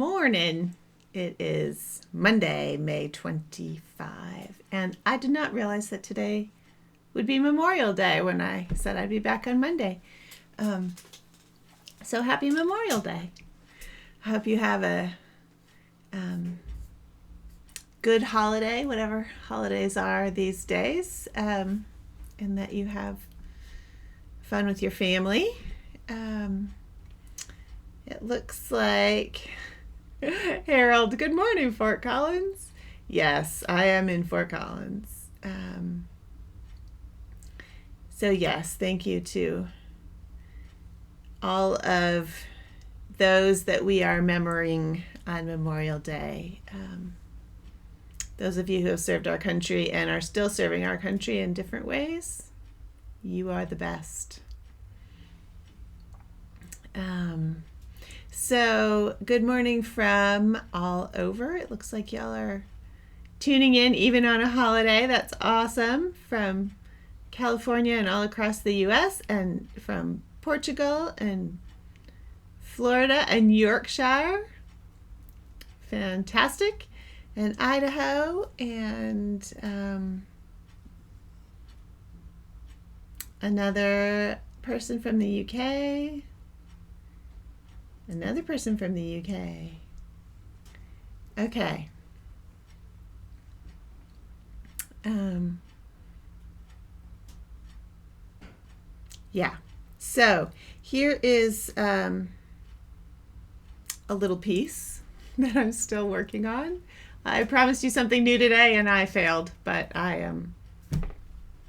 morning. It is Monday, May 25, and I did not realize that today would be Memorial Day when I said I'd be back on Monday. So happy Memorial Day. I hope you have a good holiday, whatever holidays are these days, and that you have fun with your family. It looks like Harold, good morning, Fort Collins. Yes, I am in Fort Collins. So yes, thank you to all of those that we are remembering on Memorial Day. Those of you who have served our country and are still serving our country in different ways, you are the best. So good morning from all over. It looks like y'all are tuning in even on a holiday. That's awesome. From California and all across the U.S. and from Portugal and Florida and Yorkshire. Fantastic. And Idaho and another person from the UK. Another person from the UK. Okay. Yeah. So here is a little piece that I'm still working on. I promised you something new today and I failed, but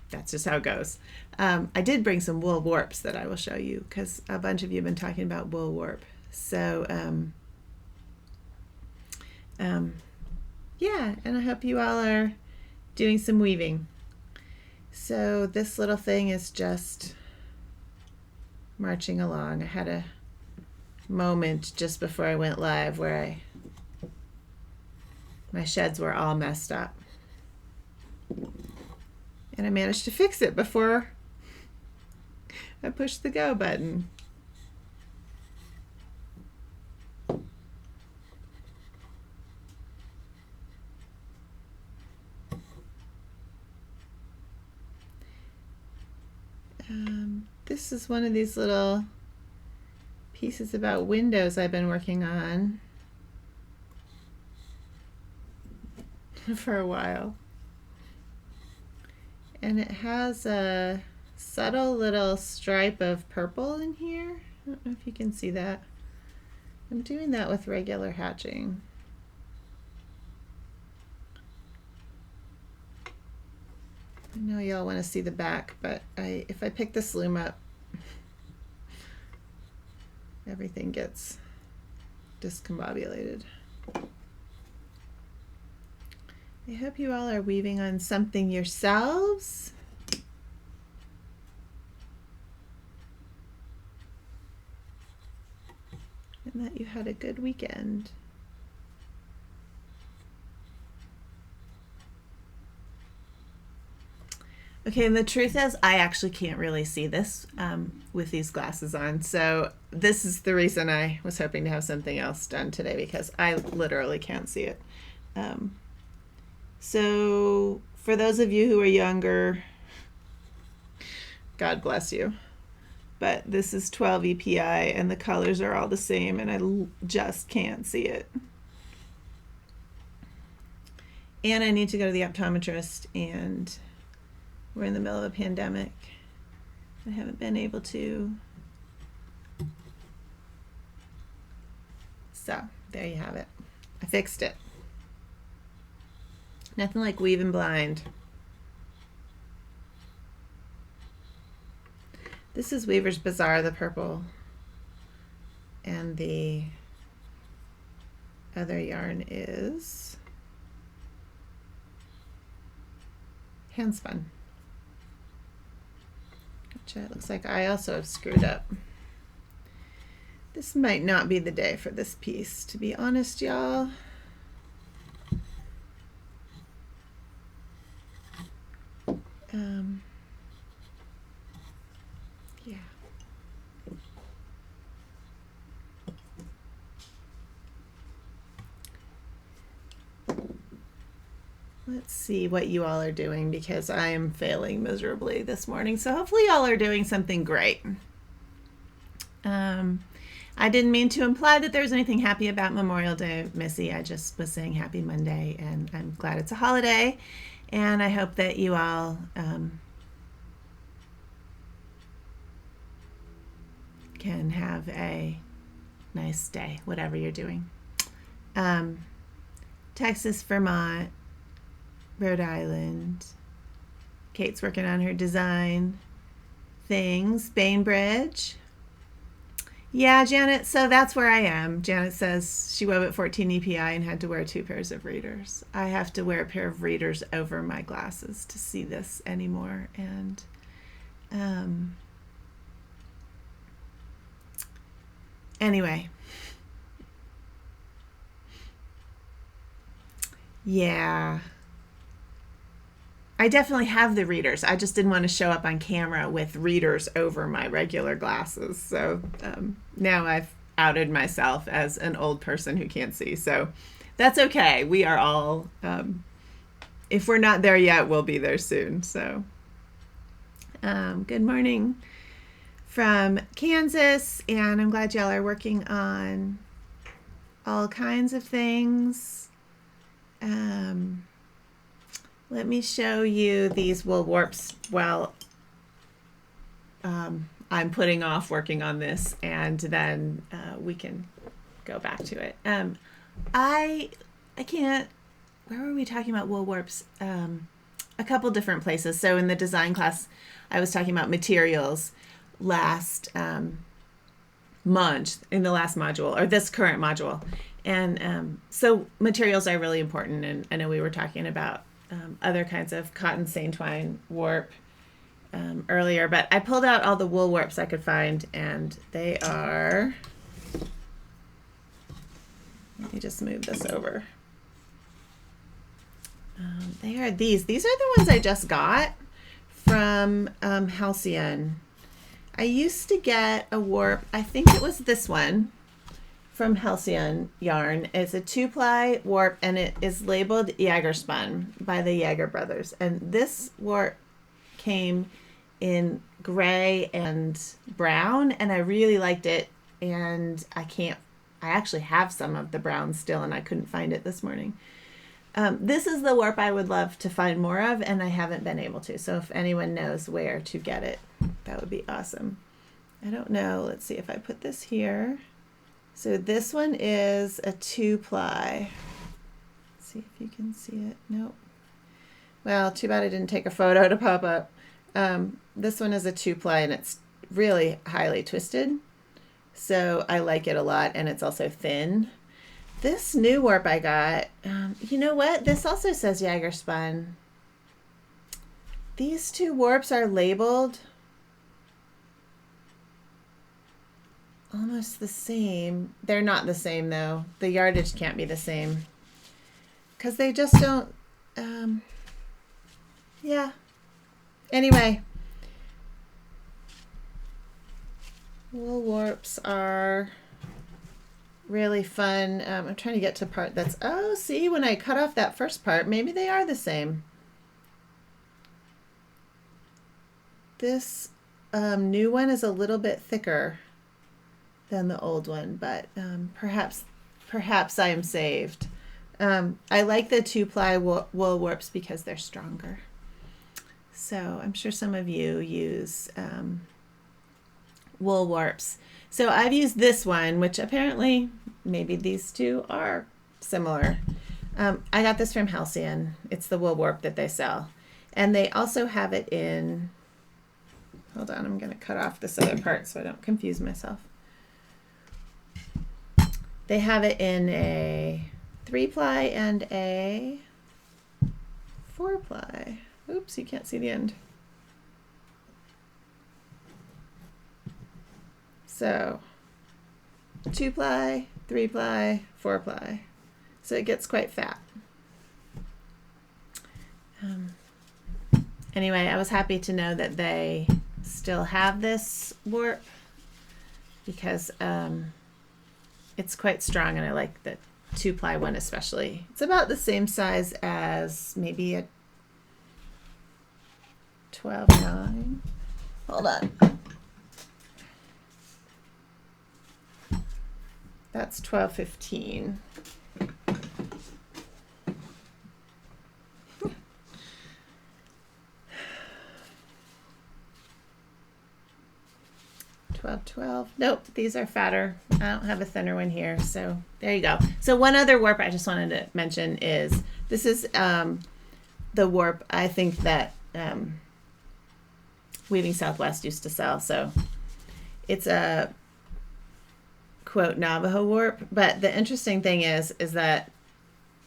that's just how it goes. I did bring some wool warps that I will show you because a bunch of you have been talking about wool warp. So, yeah, and I hope you all are doing some weaving. So this little thing is just marching along. I had a moment just before I went live where my sheds were all messed up. And I managed to fix it before I pushed the go button. This is one of these little pieces about windows I've been working on for a while. And it has a subtle little stripe of purple in here. I don't know if you can see that. I'm doing that with regular hatching. I know y'all want to see the back, but if I pick this loom up, everything gets discombobulated. I hope you all are weaving on something yourselves. And that you had a good weekend. Okay, and the truth is I actually can't really see this with these glasses on. So this is the reason I was hoping to have something else done today, because I literally can't see it. So for those of you who are younger, God bless you. But this is 12 EPI and the colors are all the same and I just can't see it. And I need to go to the optometrist, and we're in the middle of a pandemic. I haven't been able to. So there you have it. I fixed it. Nothing like weaving blind. This is Weaver's Bazaar, the purple. And the other yarn is handspun. Which it looks like I also have screwed up. This might not be the day for this piece, to be honest, y'all. Yeah. let's see what you all are doing, because I am failing miserably this morning. So hopefully y'all are doing something great. I didn't mean to imply that there's anything happy about Memorial Day, Missy. I just was saying happy Monday, and I'm glad it's a holiday, and I hope that you all can have a nice day, whatever you're doing. Texas, Vermont, Rhode Island. Kate's working on her design things. Bainbridge. Yeah, Janet, so that's where I am. Janet says she wove at 14 EPI and had to wear 2 pairs of readers. I have to wear a pair of readers over my glasses to see this anymore. And anyway. Yeah. I definitely have the readers. I just didn't want to show up on camera with readers over my regular glasses. So now I've outed myself as an old person who can't see. So that's okay. We are all, if we're not there yet, we'll be there soon. So good morning from Kansas. And I'm glad y'all are working on all kinds of things. Let me show you these wool warps while I'm putting off working on this, and then we can go back to it. I can't, where were we talking about wool warps? A couple different places. So in the design class, I was talking about materials last month, in the last module, or this current module. And so materials are really important, and I know we were talking about other kinds of cotton seine twine warp earlier, but I pulled out all the wool warps I could find, and they are, let me just move this over. They are these. These are the ones I just got from Halcyon. I used to get a warp, I think it was this one, from Halcyon yarn. It's a 2-ply warp, and it is labeled Jägerspun by the Jäger brothers. And this warp came in gray and brown, and I really liked it. And I actually have some of the brown still, and I couldn't find it this morning. This is the warp I would love to find more of, and I haven't been able to. So if anyone knows where to get it, that would be awesome. I don't know. Let's see if I put this here. So this one is a 2-ply. Let's see if you can see it. Nope. Well, too bad I didn't take a photo to pop up. This one is a 2-ply, and it's really highly twisted. So I like it a lot, and it's also thin. This new warp I got, you know what? This also says Jägerspun. These 2 warps are labeled almost the same. They're not the same, though. The yardage can't be the same, because they just don't, yeah. Anyway, wool warps are really fun. I'm trying to get to part that's, oh, see, when I cut off that first part, maybe they are the same. This new one is a little bit thicker than the old one, but perhaps I am saved. I like the 2-ply wool warps because they're stronger. So I'm sure some of you use wool warps. So I've used this one, which apparently maybe these 2 are similar. I got this from Halcyon. It's the wool warp that they sell. And they also have it in, hold on, I'm going to cut off this other part so I don't confuse myself. They have it in a 3-ply and a 4-ply. Oops, you can't see the end. So 2-ply, 3-ply, 4-ply. So it gets quite fat. Anyway, I was happy to know that they still have this warp, because it's quite strong, and I like that 2-ply one especially. It's about the same size as maybe a 12.9. Hold on. That's 12.15. $12.12. Nope, these are fatter. I don't have a thinner one here, so there you go. So one other warp I just wanted to mention is this is the warp I think that Weaving Southwest used to sell. So it's a quote Navajo warp, but the interesting thing is that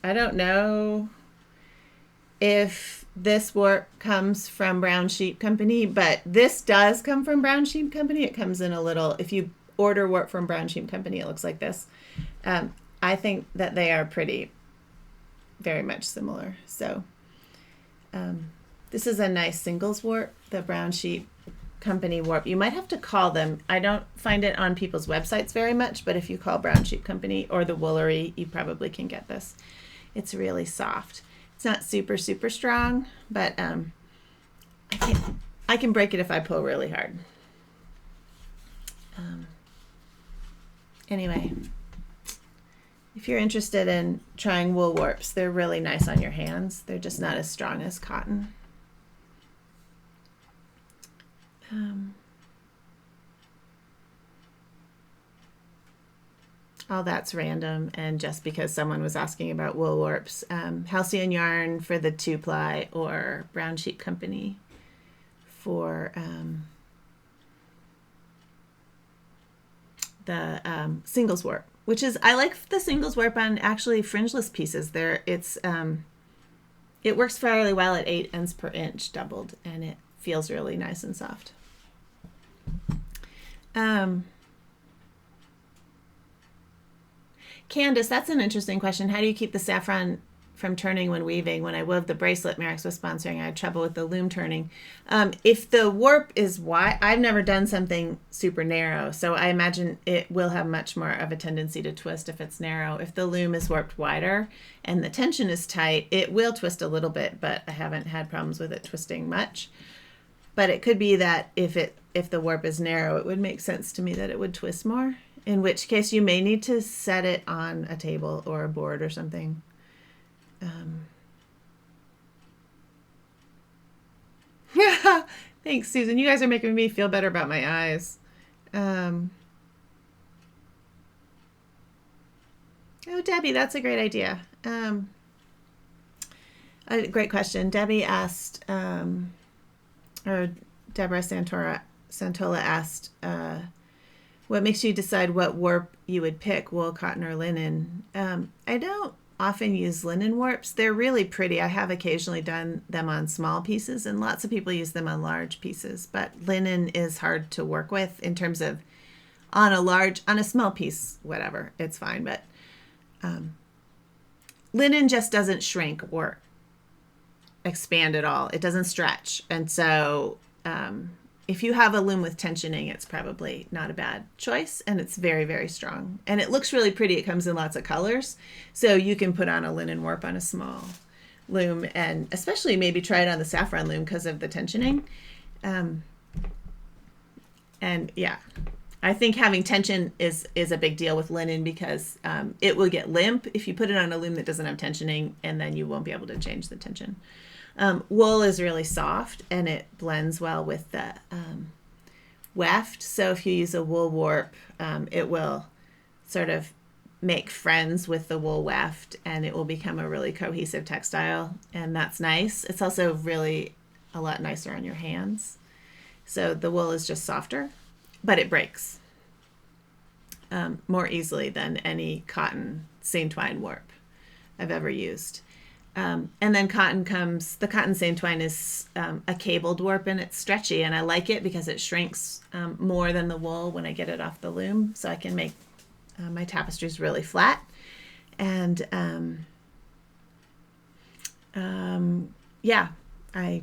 I don't know if this warp comes from Brown Sheep Company, but this does come from Brown Sheep Company. It comes in a little, if you order warp from Brown Sheep Company, it looks like this. I think that they are very much similar. So this is a nice singles warp, the Brown Sheep Company warp. You might have to call them. I don't find it on people's websites very much, but if you call Brown Sheep Company or the Woolery, you probably can get this. It's really soft. It's not super, super strong, but I can break it if I pull really hard. Anyway, if you're interested in trying wool warps, they're really nice on your hands. They're just not as strong as cotton. All that's random, and just because someone was asking about wool warps. Halcyon Yarn for the 2-ply, or Brown Sheep Company for the singles warp, which is, I like the singles warp on actually fringeless pieces. It works fairly well at 8 ends per inch doubled, and it feels really nice and soft. Candace, that's an interesting question. How do you keep the saffron from turning when weaving? When I wove the bracelet Merrick's was sponsoring, I had trouble with the loom turning. If the warp is wide, I've never done something super narrow, so I imagine it will have much more of a tendency to twist if it's narrow. If the loom is warped wider and the tension is tight, it will twist a little bit, but I haven't had problems with it twisting much. But it could be that if the warp is narrow, it would make sense to me that it would twist more, in which case you may need to set it on a table or a board or something. Thanks, Susan. You guys are making me feel better about my eyes. Oh, Debbie, that's a great idea. A great question. Debbie asked, or Deborah Santola asked, what makes you decide what warp you would pick, wool, cotton, or linen? I don't often use linen warps. They're really pretty. I have occasionally done them on small pieces, and lots of people use them on large pieces, but linen is hard to work with in terms of on a small piece, whatever, it's fine, but linen just doesn't shrink or expand at all. It doesn't stretch, and so if you have a loom with tensioning, it's probably not a bad choice, and it's very, very strong. And it looks really pretty. It comes in lots of colors, so you can put on a linen warp on a small loom, and especially maybe try it on the saffron loom because of the tensioning. And yeah, I think having tension is a big deal with linen because it will get limp if you put it on a loom that doesn't have tensioning, and then you won't be able to change the tension. Wool is really soft, and it blends well with the weft. So if you use a wool warp, it will sort of make friends with the wool weft, and it will become a really cohesive textile, and that's nice. It's also really a lot nicer on your hands. So the wool is just softer, but it breaks more easily than any cotton seam twine warp I've ever used. And then the cotton seam twine is a cabled warp, and it's stretchy, and I like it because it shrinks more than the wool when I get it off the loom, so I can make my tapestries really flat. And yeah, I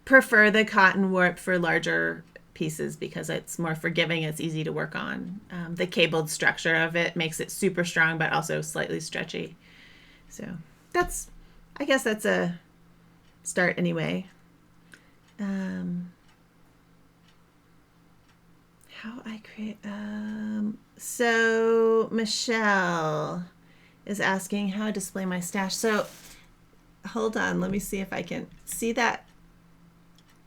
prefer the cotton warp for larger pieces because it's more forgiving. It's easy to work on. The cabled structure of it makes it super strong, but also slightly stretchy. So I guess that's a start anyway. How I create, so Michelle is asking how I display my stash. So hold on, let me see if I can see that.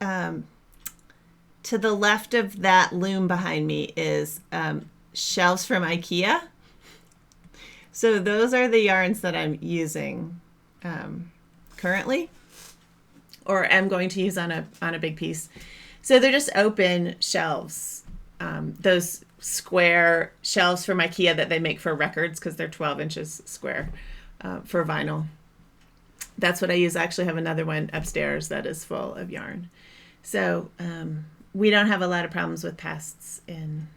To the left of that loom behind me is shelves from IKEA. So those are the yarns that I'm using currently, or am going to use on a big piece. So they're just open shelves. Those square shelves from IKEA that they make for records because they're 12 inches square for vinyl. That's what I use. I actually have another one upstairs that is full of yarn. So we don't have a lot of problems with pests in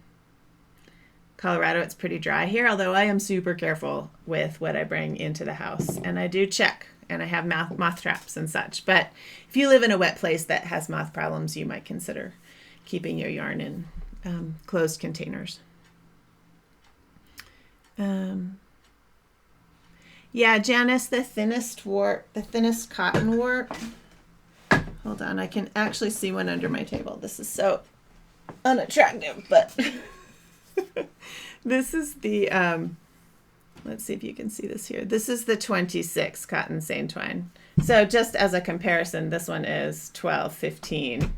Colorado. It's pretty dry here, although I am super careful with what I bring into the house. And I do check, and I have moth traps and such. But if you live in a wet place that has moth problems, you might consider keeping your yarn in closed containers. Yeah, Janice, the thinnest cotton warp. Hold on, I can actually see one under my table. This is so unattractive, but this is the, let's see if you can see this here. This is the 26 cotton seine twine. So just as a comparison, this one is 12-15.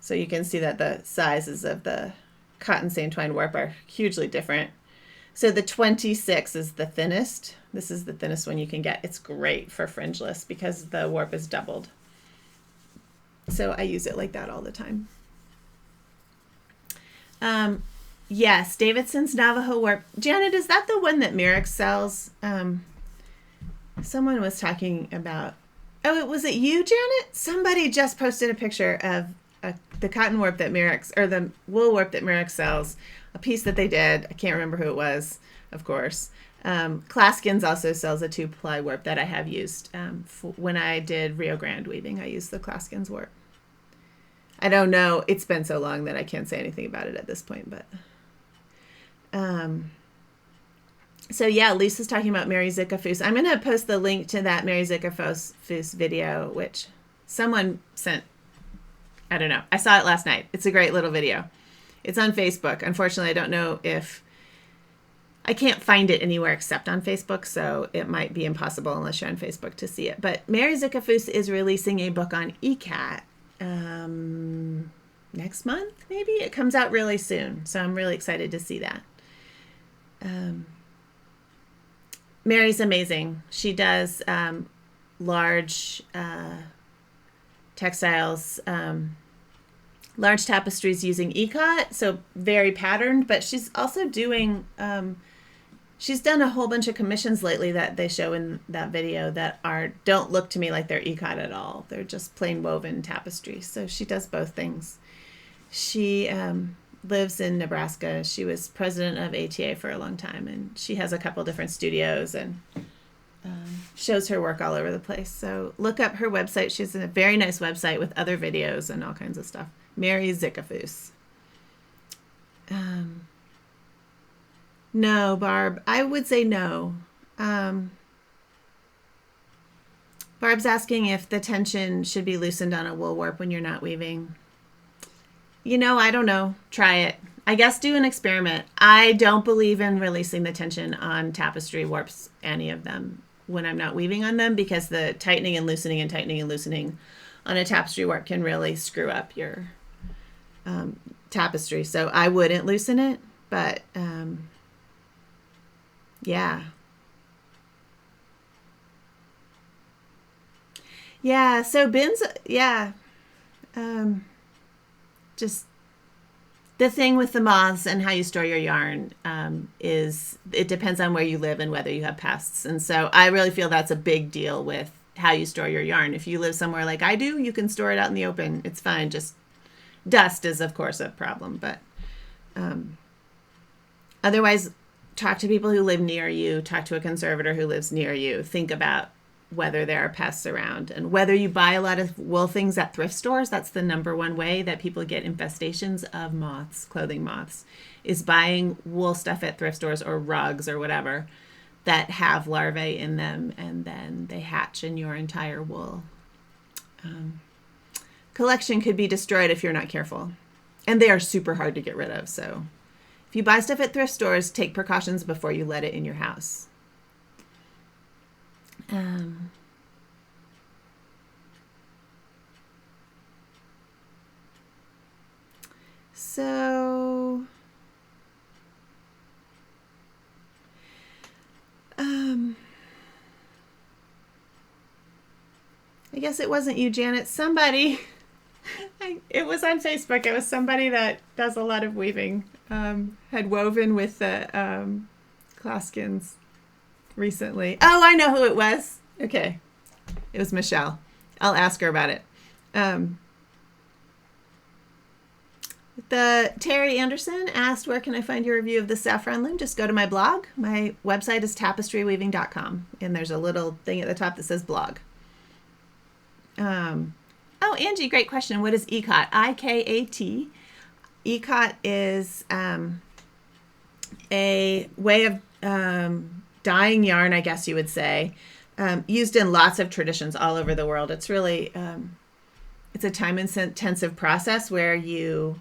So you can see that the sizes of the cotton seine twine warp are hugely different. So the 26 is the thinnest. This is the thinnest one you can get. It's great for fringeless because the warp is doubled. So I use it like that all the time. Yes, Davidson's Navajo warp. Janet, is that the one that Merrick sells? Someone was talking about, was it you, Janet? Somebody just posted a picture of the cotton warp that Merrick's, or the wool warp that Merrick sells, a piece that they did. I can't remember who it was, of course. Claskins also sells a 2-ply warp that I have used. When I did Rio Grande weaving, I used the Claskins warp. I don't know. It's been so long that I can't say anything about it at this point, but. So yeah, Lisa's talking about Mary Zickafoos. I'm going to post the link to that Mary Zickafoos video, which someone sent. I don't know. I saw it last night. It's a great little video. It's on Facebook. Unfortunately, I don't know if I can't find it anywhere except on Facebook, so it might be impossible unless you're on Facebook to see it. But Mary Zickafoos is releasing a book on ikat next month, maybe? It comes out really soon, so I'm really excited to see that. Mary's amazing. She does large textiles, large tapestries using ikat, so very patterned, but she's also doing, she's done a whole bunch of commissions lately that they show in that video that don't look to me like they're ikat at all. They're just plain woven tapestry. So she does both things. She lives in Nebraska. She was president of ATA for a long time, and she has a couple different studios and shows her work all over the place. So look up her website. She has a very nice website with other videos and all kinds of stuff. Mary Zickafoos. No, Barb. I would say no. Barb's asking if the tension should be loosened on a wool warp when you're not weaving. I don't know. Try it. I guess do an experiment. I don't believe in releasing the tension on tapestry warps, any of them, when I'm not weaving on them, because the tightening and loosening on a tapestry warp can really screw up your tapestry. So I wouldn't loosen it, but yeah. Yeah, so bins, yeah. Just the thing with the moths and how you store your yarn is it depends on where you live and whether you have pests. And so I really feel that's a big deal with how you store your yarn. If you live somewhere like I do, you can store it out in the open. It's fine. Just dust is, of course, a problem. But otherwise, talk to people who live near you. Talk to a conservator who lives near you. Think about whether there are pests around. And whether you buy a lot of wool things at thrift stores, that's the number one way that people get infestations of moths, clothing moths, is buying wool stuff at thrift stores or rugs or whatever that have larvae in them, and then they hatch in your entire wool collection could be destroyed if you're not careful. And they are super hard to get rid of. So if you buy stuff at thrift stores, take precautions before you let it in your house. I guess it wasn't you, Janet. Somebody, it was on Facebook. It was somebody that does a lot of weaving, had woven with the Closkins recently. Oh, I know who it was. Okay. It was Michelle. I'll ask her about it. The Terry Anderson asked, where can I find your review of the saffron loom? Just go to my blog. My website is tapestryweaving.com, and there's a little thing at the top that says blog. Oh, Angie, great question. What is ikat? I-K-A-T. Ikat is a way of dyeing yarn, I guess you would say, used in lots of traditions all over the world. It's really, it's a time-intensive process where you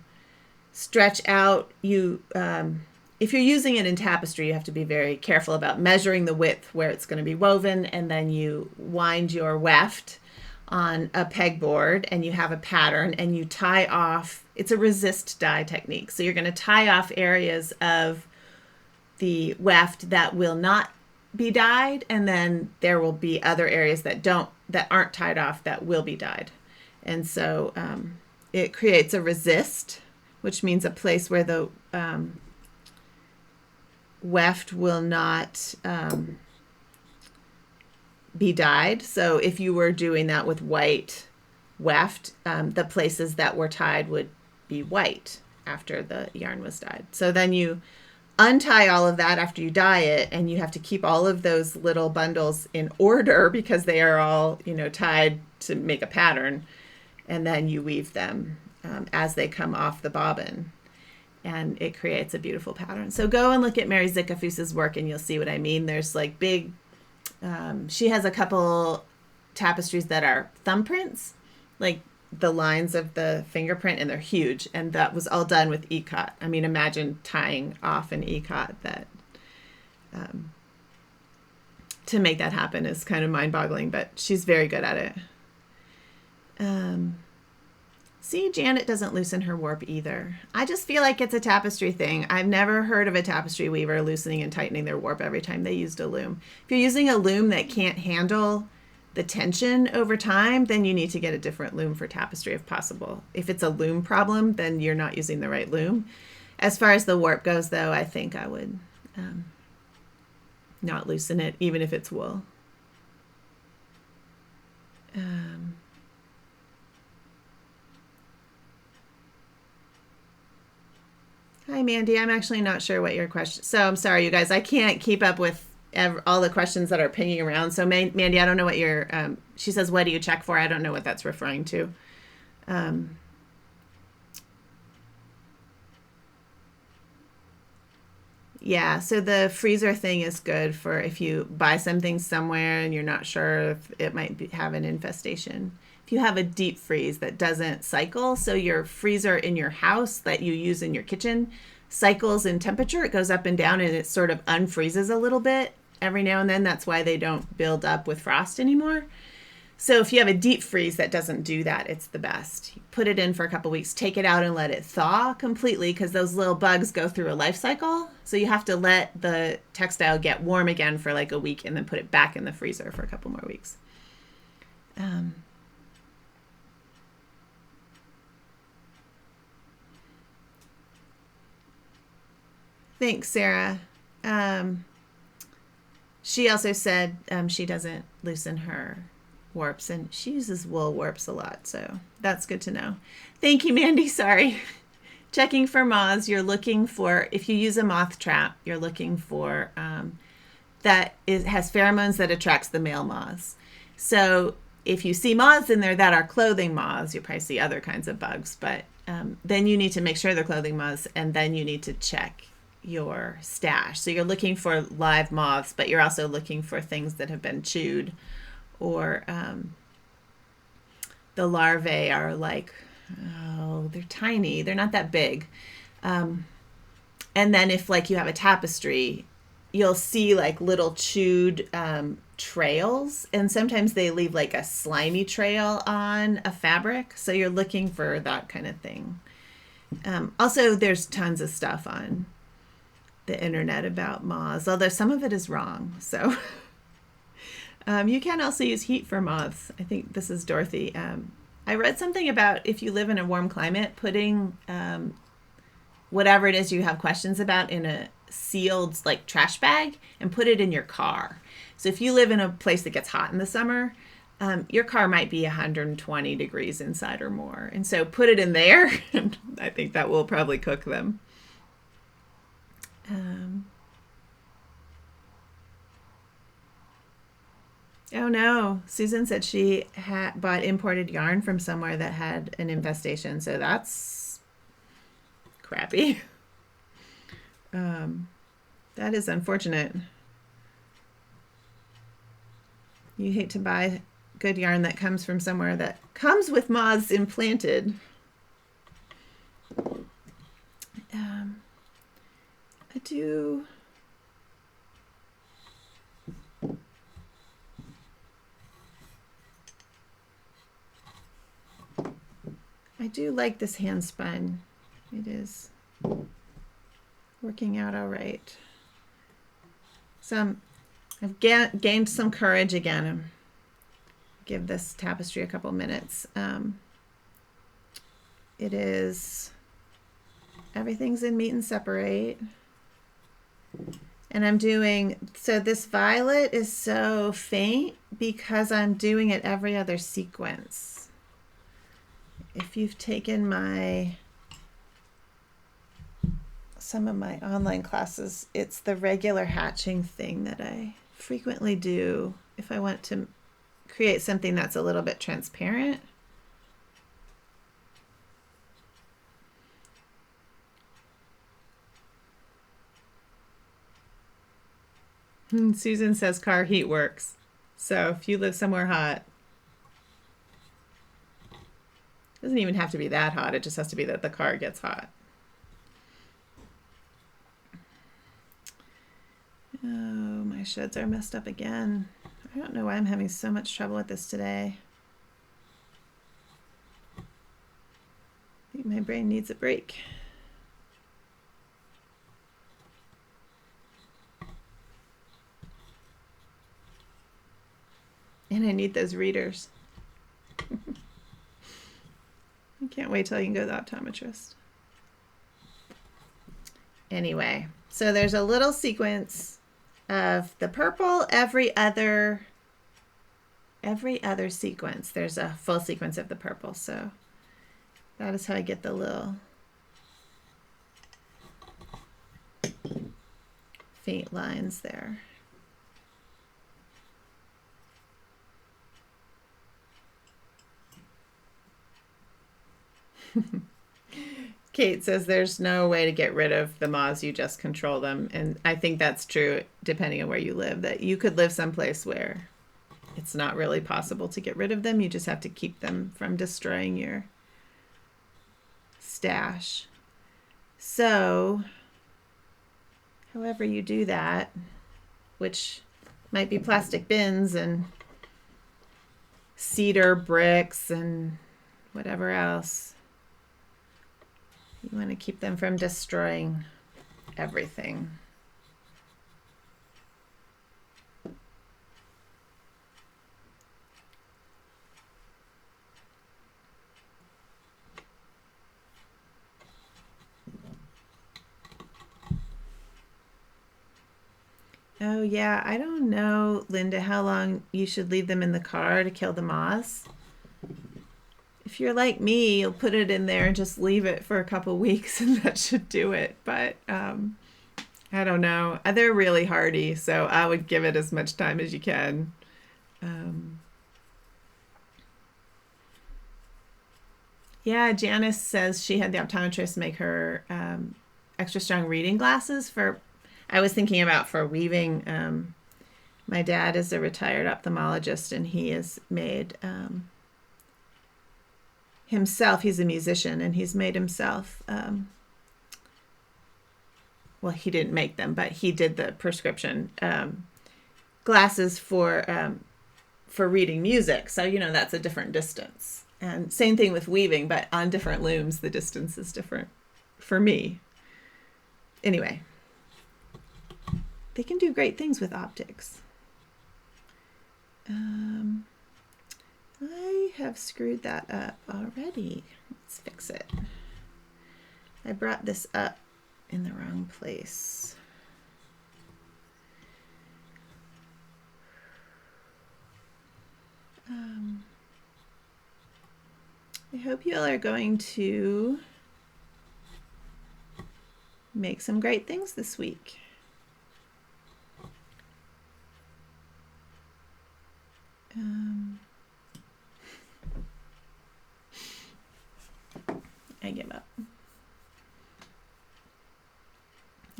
stretch out, if you're using it in tapestry, you have to be very careful about measuring the width where it's going to be woven, and then you wind your weft on a pegboard and you have a pattern and you tie off. It's a resist dye technique. So you're going to tie off areas of the weft that will not be dyed, and then there will be other areas that aren't tied off that will be dyed. And so it creates a resist, which means a place where the weft will not be dyed. So if you were doing that with white weft, the places that were tied would be white after the yarn was dyed. So then you untie all of that after you dye it, and you have to keep all of those little bundles in order because they are all, tied to make a pattern, and then you weave them as they come off the bobbin, and it creates a beautiful pattern. So go and look at Mary Zickafoos's work and you'll see what I mean. There's like big, she has a couple tapestries that are thumbprints, like the lines of the fingerprint, and they're huge, and that was all done with ikat. I mean, imagine tying off an ikat. That to make that happen is kind of mind-boggling, but she's very good at it. See, Janet doesn't loosen her warp either. I just feel like it's a tapestry thing. I've never heard of a tapestry weaver loosening and tightening their warp every time they used a loom. If you're using a loom that can't handle the tension over time, then you need to get a different loom for tapestry if possible. If it's a loom problem, then you're not using the right loom. As far as the warp goes, though, I think I would not loosen it, even if it's wool. Hi, Mandy. I'm actually not sure what your question. So I'm sorry, you guys. I can't keep up with all the questions that are pinging around. So Mandy, I don't know what your. She says, "What do you check for?" I don't know what that's referring to. Yeah. So the freezer thing is good for if you buy something somewhere and you're not sure if it might have an infestation. If you have a deep freeze that doesn't cycle, so your freezer in your house that you use in your kitchen cycles in temperature, it goes up and down, and it sort of unfreezes a little bit every now and then. That's why they don't build up with frost anymore. So if you have a deep freeze that doesn't do that, it's the best. You put it in for a couple weeks, take it out and let it thaw completely, because those little bugs go through a life cycle. So you have to let the textile get warm again for like a week and then put it back in the freezer for a couple more weeks. Thanks, Sarah. She also said she doesn't loosen her warps, and she uses wool warps a lot, so that's good to know. Thank you, Mandy. Sorry. Checking for moths, you're looking for, if you use a moth trap, you're looking for has pheromones that attracts the male moths. So if you see moths in there that are clothing moths, you'll probably see other kinds of bugs, but then you need to make sure they're clothing moths, and then you need to check your stash. So you're looking for live moths, but you're also looking for things that have been chewed, or the larvae are like, oh, they're tiny. They're not that big. And then if like you have a tapestry, you'll see like little chewed trails, and sometimes they leave like a slimy trail on a fabric. So you're looking for that kind of thing. Also, there's tons of stuff on the internet about moths, although some of it is wrong. So you can also use heat for moths. I think this is Dorothy. I read something about if you live in a warm climate, putting whatever it is you have questions about in a sealed like trash bag and put it in your car. So if you live in a place that gets hot in the summer, your car might be 120 degrees inside or more. And so put it in there, and I think that will probably cook them. Oh no, Susan said she had bought imported yarn from somewhere that had an infestation, so that's crappy. That is unfortunate. You hate to buy good yarn that comes from somewhere that comes with moths implanted. I do like this hand spun. It is working out all right. I've gained some courage again. Give this tapestry a couple minutes. Everything's in meet and separate. And I'm doing, so this violet is so faint because I'm doing it every other sequence. If you've taken some of my online classes, it's the regular hatching thing that I frequently do if I want to create something that's a little bit transparent. Susan says car heat works. So if you live somewhere hot, it doesn't even have to be that hot. It just has to be that the car gets hot. Oh, my sheds are messed up again. I don't know why I'm having so much trouble with this today. I think my brain needs a break. And I need those readers. I can't wait till I can go to the optometrist. Anyway, so there's a little sequence of the purple every other sequence. There's a full sequence of the purple. So that is how I get the little faint lines there. Kate says there's no way to get rid of the moths, you just control them. And I think that's true depending on where you live, that you could live someplace where it's not really possible to get rid of them. You just have to keep them from destroying your stash. So, however you do that, which might be plastic bins and cedar bricks and whatever else, you want to keep them from destroying everything. Oh yeah, I don't know, Linda, how long you should leave them in the car to kill the moths. If you're like me, you'll put it in there and just leave it for a couple weeks and that should do it. But I I don't know. They're really hardy, so I would give it as much time as you can. Yeah, Janice says she had the optometrist make her extra strong reading glasses for, I was thinking about for weaving. My dad is a retired ophthalmologist, and he has made himself, he's a musician, and he's made himself, well, he didn't make them, but he did the prescription glasses for reading music. So, that's a different distance. And same thing with weaving, but on different looms, the distance is different for me. Anyway, they can do great things with optics. I have screwed that up already. Let's fix it. I brought this up in the wrong place. I hope you all are going to make some great things this week. I give up.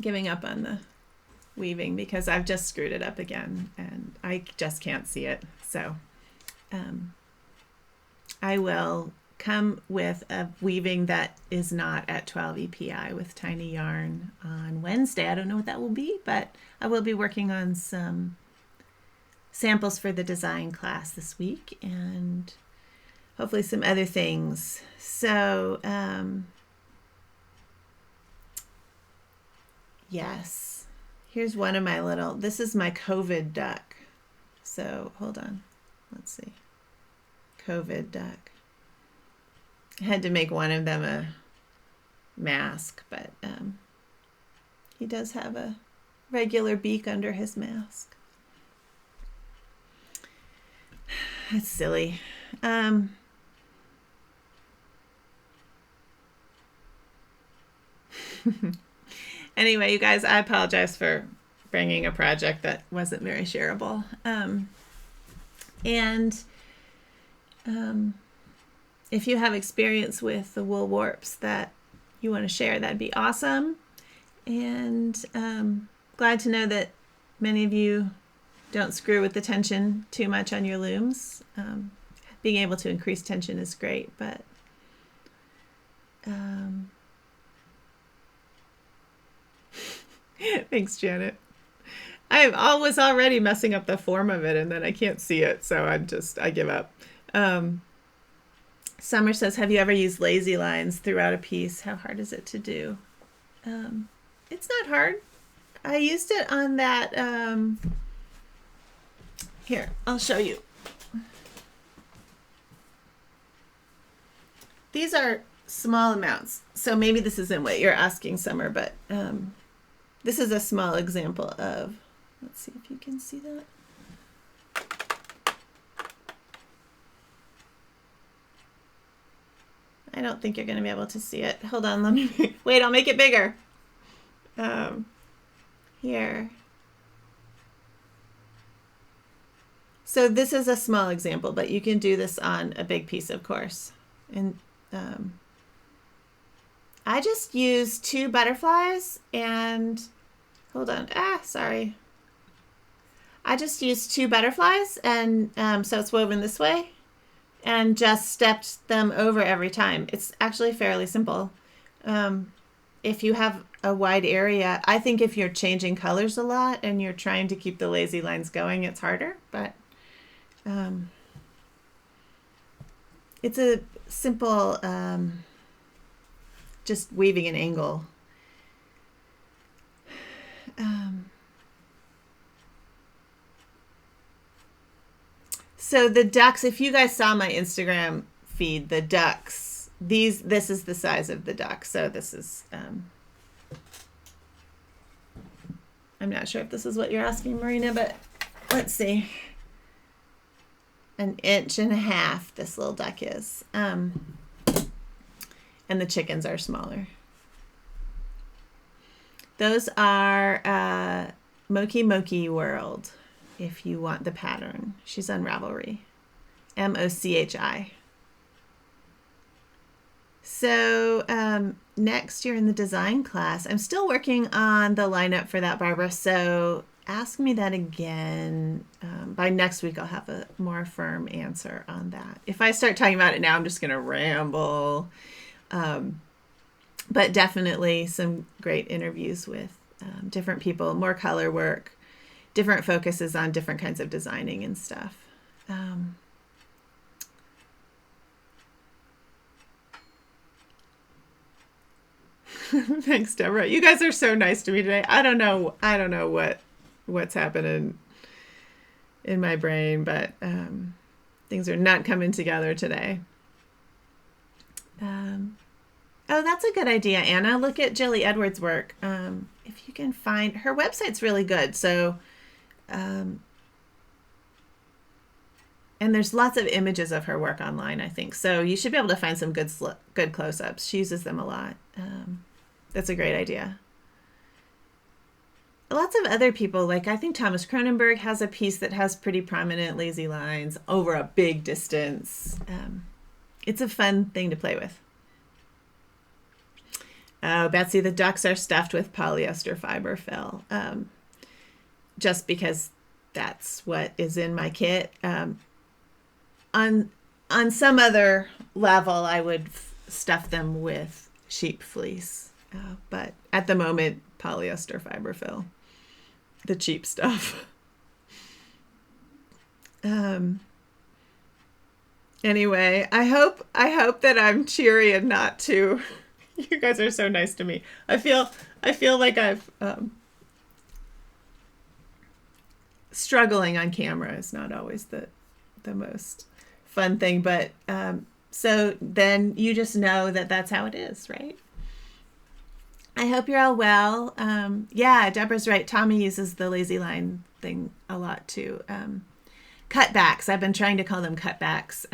Giving up on the weaving because I've just screwed it up again and I just can't see it. So I will come with a weaving that is not at 12 EPI with tiny yarn on Wednesday. I don't know what that will be, but I will be working on some samples for the design class this week and hopefully some other things. So yes, here's one of my little, this is my COVID duck. So hold on, let's see. COVID duck. I had to make one of them a mask, but he does have a regular beak under his mask. That's silly. Anyway, you guys, I apologize for bringing a project that wasn't very shareable. If you have experience with the wool warps that you want to share, that'd be awesome. And glad to know that many of you don't screw with the tension too much on your looms. Being able to increase tension is great, but thanks, Janet. I was already messing up the form of it, and then I can't see it, so I give up. Summer says, have you ever used lazy lines throughout a piece? How hard is it to do? It's not hard. I used it on that, here, I'll show you. These are small amounts, so maybe this isn't what you're asking, Summer, but this is a small example of, let's see if you can see that. I don't think you're going to be able to see it. Hold on, let me, wait, I'll make it bigger. Here. So this is a small example, but you can do this on a big piece, of course. And I just used 2 butterflies and, hold on, sorry. I just used 2 butterflies and so it's woven this way and just stepped them over every time. It's actually fairly simple. If you have a wide area, I think if you're changing colors a lot and you're trying to keep the lazy lines going, it's harder, but it's a simple, just weaving an angle. So the ducks, if you guys saw my Instagram feed, the ducks, this is the size of the duck. So this is, I'm not sure if this is what you're asking, Marina, but let's see. 1.5 inches this little duck is. And the chickens are smaller. Those are Moki Moki World, if you want the pattern. She's on Ravelry. Mochi. So next you're in the design class. I'm still working on the lineup for that, Barbara. So ask me that again. By next week, I'll have a more firm answer on that. If I start talking about it now, I'm just going to ramble. But definitely some great interviews with different people, more color work, different focuses on different kinds of designing and stuff. Thanks, Deborah. You guys are so nice to me today. I don't know what's happening in my brain, but things are not coming together today. Oh, that's a good idea, Anna. Look at Jilly Edwards' work. If you can find her website's really good. So, and there's lots of images of her work online, I think. So you should be able to find some good close-ups. She uses them a lot. That's a great idea. Lots of other people, like I think Thomas Cronenberg has a piece that has pretty prominent lazy lines over a big distance. It's a fun thing to play with. Oh, Betsy, the ducks are stuffed with polyester fiber fill. Just because that's what is in my kit. On some other level, I would stuff them with sheep fleece. But at the moment, polyester fiber fill, the cheap stuff. Anyway, I hope that I'm cheery and not too. You guys are so nice to me. I feel like I've struggling on camera is not always the most fun thing, but so then you just know that that's how it is, right? I hope you're all well. Yeah, Deborah's right. Tommy uses the lazy line thing a lot too. Cutbacks. I've been trying to call them cutbacks.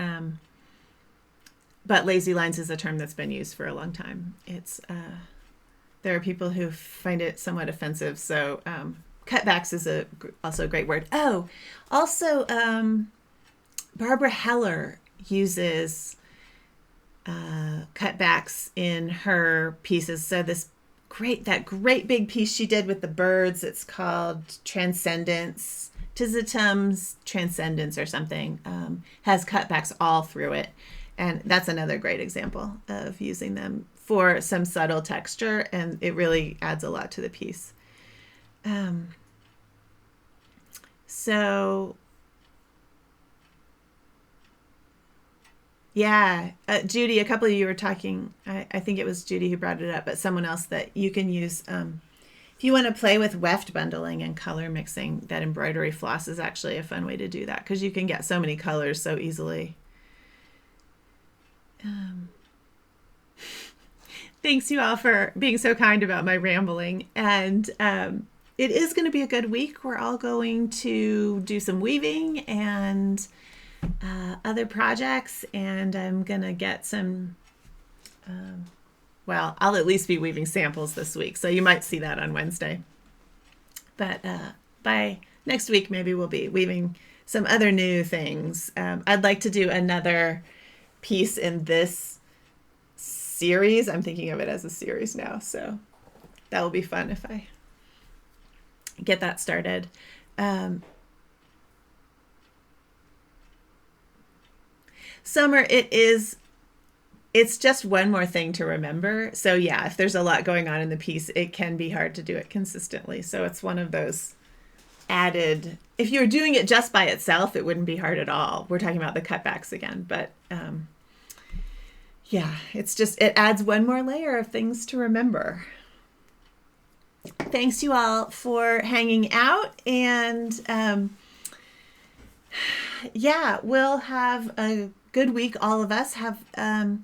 But lazy lines is a term that's been used for a long time. It's there are people who find it somewhat offensive. So cutbacks is also a great word. Oh, also Barbara Heller uses cutbacks in her pieces. So that great big piece she did with the birds. It's called Transcendence. Tizitum's Transcendence or something. Has cutbacks all through it. And that's another great example of using them for some subtle texture, and it really adds a lot to the piece. So, yeah, Judy, a couple of you were talking, I think it was Judy who brought it up, but someone else that you can use, if you want to play with weft bundling and color mixing, that embroidery floss is actually a fun way to do that because you can get so many colors so easily. Thanks you all for being so kind about my rambling. And it is going to be a good week. We're all going to do some weaving and other projects. And I'm going to get some, I'll at least be weaving samples this week. So you might see that on Wednesday. But by next week, maybe we'll be weaving some other new things. I'd like to do another piece in this series. I'm thinking of it as a series now, so that will be fun if I get that started. Summer, it's just one more thing to remember. So yeah, if there's a lot going on in the piece, it can be hard to do it consistently. So it's one of those added, if you were doing it just by itself, it wouldn't be hard at all. We're talking about the cutbacks again, but yeah, it adds one more layer of things to remember. Thanks you all for hanging out, and yeah, we'll have a good week. All of us have a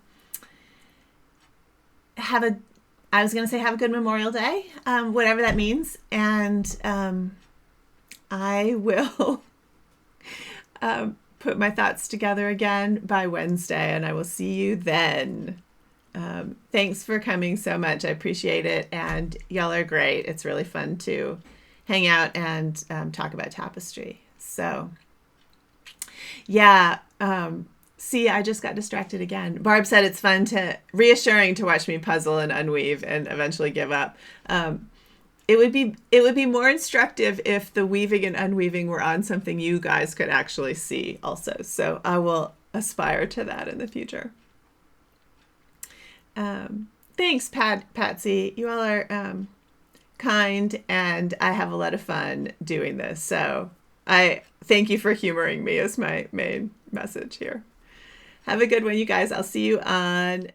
good Memorial Day, whatever that means, and I will put my thoughts together again by Wednesday, and I will see you then. Thanks for coming so much. I appreciate it. And y'all are great. It's really fun to hang out and talk about tapestry. So, yeah. See, I just got distracted again. Barb said it's reassuring to watch me puzzle and unweave and eventually give up. It would be more instructive if the weaving and unweaving were on something you guys could actually see also. So I will aspire to that in the future. Thanks, Patsy. You all are kind, and I have a lot of fun doing this. So I thank you for humoring me is my main message here. Have a good one, you guys. I'll see you on